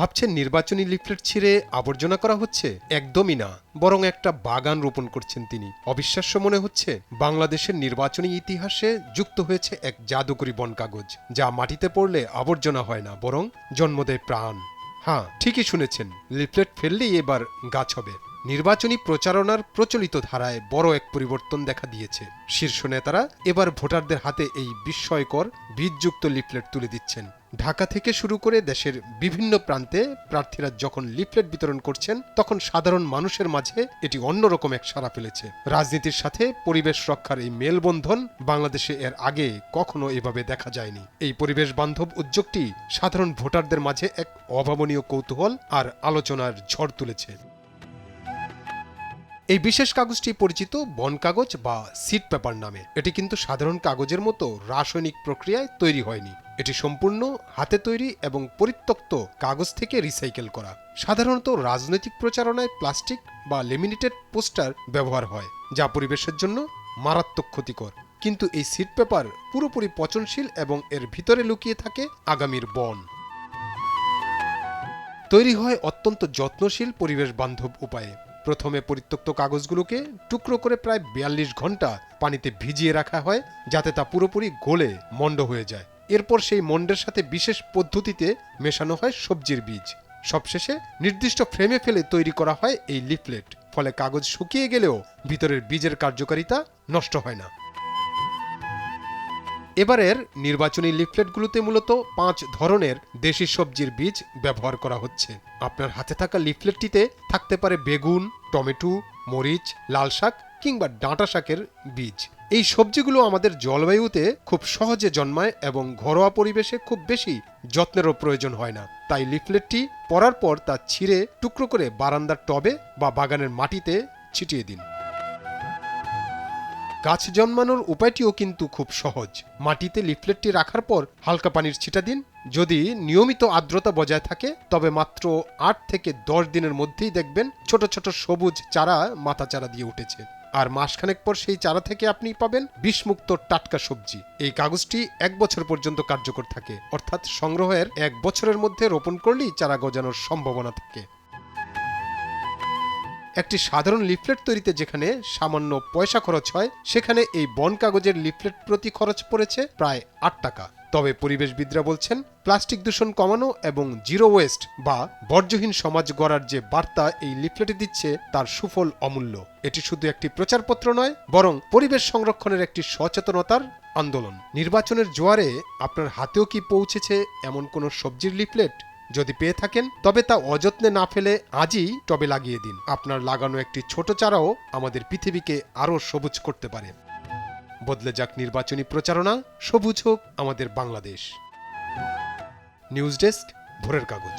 ভাবছেন নির্বাচনী লিফলেট ছিঁড়ে আবর্জনা করা হচ্ছে? একদমই না, বরং একটা বাগান রোপণ করছেন তিনি। অবিশ্বাস্য মনে হচ্ছে, বাংলাদেশের নির্বাচনী ইতিহাসে যুক্ত হয়েছে এক জাদুকরী বন কাগজ, যা মাটিতে পড়লে আবর্জনা হয় না, বরং জন্ম দেয় প্রাণ। হ্যাঁ, ঠিকই শুনেছেন, লিফলেট ফেললেই এবার গাছ হবে। নির্বাচনী প্রচারণার প্রচলিত ধারায় বড় এক পরিবর্তন দেখা দিয়েছে। শীর্ষ নেতারা এবার ভোটারদের হাতে এই বিস্ময়কর বীজযুক্ত লিফলেট তুলে দিচ্ছেন। ঢাকা থেকে শুরু করে দেশের বিভিন্ন প্রান্তে প্রার্থীরা যখন লিফলেট বিতরণ করছেন, তখন সাধারণ মানুষের মাঝে এটি অন্যরকম এক সাড়া ফেলেছে। রাজনীতির সাথে পরিবেশ রক্ষার এই মেলবন্ধন বাংলাদেশে এর আগে কখনো এভাবে দেখা যায়নি। এই পরিবেশ বান্ধব উদ্যোগটি সাধারণ ভোটারদের মাঝে এক অভাবনীয় কৌতূহল আর আলোচনার ঝড় তুলেছে। এই বিশেষ কাগজটি পরিচিত বন কাগজ বা সিড পেপার নামে। এটি কিন্তু সাধারণ কাগজের মতো রাসায়নিক প্রক্রিয়ায় তৈরি হয়নি। এটি সম্পূর্ণ হাতে তৈরি এবং পরিত্যক্ত কাগজ থেকে রিসাইকেল করা। সাধারণত রাজনৈতিক প্রচারণায় প্লাস্টিক বা লেমিনেটেড পোস্টার ব্যবহার হয়, যা পরিবেশের জন্য মারাত্মক ক্ষতিকর। কিন্তু এই সিড পেপার পুরোপুরি পচনশীল এবং এর ভিতরে লুকিয়ে থাকে আগামীর বন। তৈরি হয় অত্যন্ত যত্নশীল পরিবেশ বান্ধব উপায়ে। প্রথমে পরিত্যক্ত কাগজগুলোকে টুকরো করে প্রায় 42 ঘন্টা পানিতে ভিজিয়ে রাখা হয়, যাতে তা পুরোপুরি গলে মন্ড হয়ে যায়। এরপর সেই মন্ডের সাথে বিশেষ পদ্ধতিতে মেশানো হয় সবজির বীজ। সবশেষে নির্দিষ্ট ফ্রেমে ফেলে তৈরি করা হয় এই লিফলেট। ফলে কাগজ শুকিয়ে গেলেও ভিতরের বীজের কার্যকারিতা নষ্ট হয় না। এবারের নির্বাচনী লিফলেটগুলোতে মূলত 5 ধরনের দেশি সবজির বীজ ব্যবহার করা হচ্ছে। আপনার হাতে থাকা লিফলেটটিতে থাকতে পারে বেগুন, টমেটো, মরিচ, লাল শাক কিংবা ডাঁটা শাকের বীজ। এই সবজিগুলো আমাদের জলবায়ুতে খুব সহজে জন্মায় এবং ঘরোয়া পরিবেশে খুব বেশি যত্নেরও প্রয়োজন হয় না। তাই লিফলেটটি পড়ার পর তা ছিঁড়ে টুকরো করে বারান্দার টবে বা বাগানের মাটিতে ছিটিয়ে দিন। গাছ জন্মানোর উপায়টিও কিন্তু খুব সহজ। মাটিতে লিফলেটটি রাখার পর হালকা পানির ছিটা দিন। যদি নিয়মিত আর্দ্রতা বজায় থাকে, তবে মাত্র 8 থেকে 10 দিনের মধ্যেই দেখবেন ছোট ছোট সবুজ চারা মাথা চারা দিয়ে উঠেছে। আর মাসখানেক পর সেই চারা থেকে আপনি পাবেন বিষমুক্ত টাটকা সবজি। এই কাগজটি 1 বছর পর্যন্ত কার্যকর থাকে, অর্থাৎ সংগ্রহের 1 বছরের মধ্যে রোপণ করলেই চারা গজানোর সম্ভাবনা থাকে। একটি সাধারণ লিফলেট তৈরিতে যেখানে সামান্য পয়সা খরচ হয়, সেখানে এই বন কাগজের লিফলেট প্রতি খরচ পড়েছে প্রায় 8 টাকা। তবে পরিবেশবিদরা বলছেন, প্লাস্টিক দূষণ কমানো এবং জিরো ওয়েস্ট বা বর্জ্যহীন সমাজ গড়ার যে বার্তা এই লিফলেটে দিচ্ছে, তার সুফল অমূল্য। এটি শুধু একটি প্রচারপত্র নয়, বরং পরিবেশ সংরক্ষণের একটি সচেতনতার আন্দোলন। নির্বাচনের জোয়ারে আপনার হাতেও কি পৌঁছেছে এমন কোনো সবজির লিফলেট? যদি পেয়ে থাকেন, তবে তা অযত্নে না ফেলে আজই টবে লাগিয়ে দিন। আপনার লাগানো একটি ছোট চারাও আমাদের পৃথিবীকে আরও সবুজ করতে পারে। বদলে যাক নির্বাচনী প্রচারণা, সবুজ হোক আমাদের বাংলাদেশ। নিউজ ডেস্ক, ভোরের কাগজ।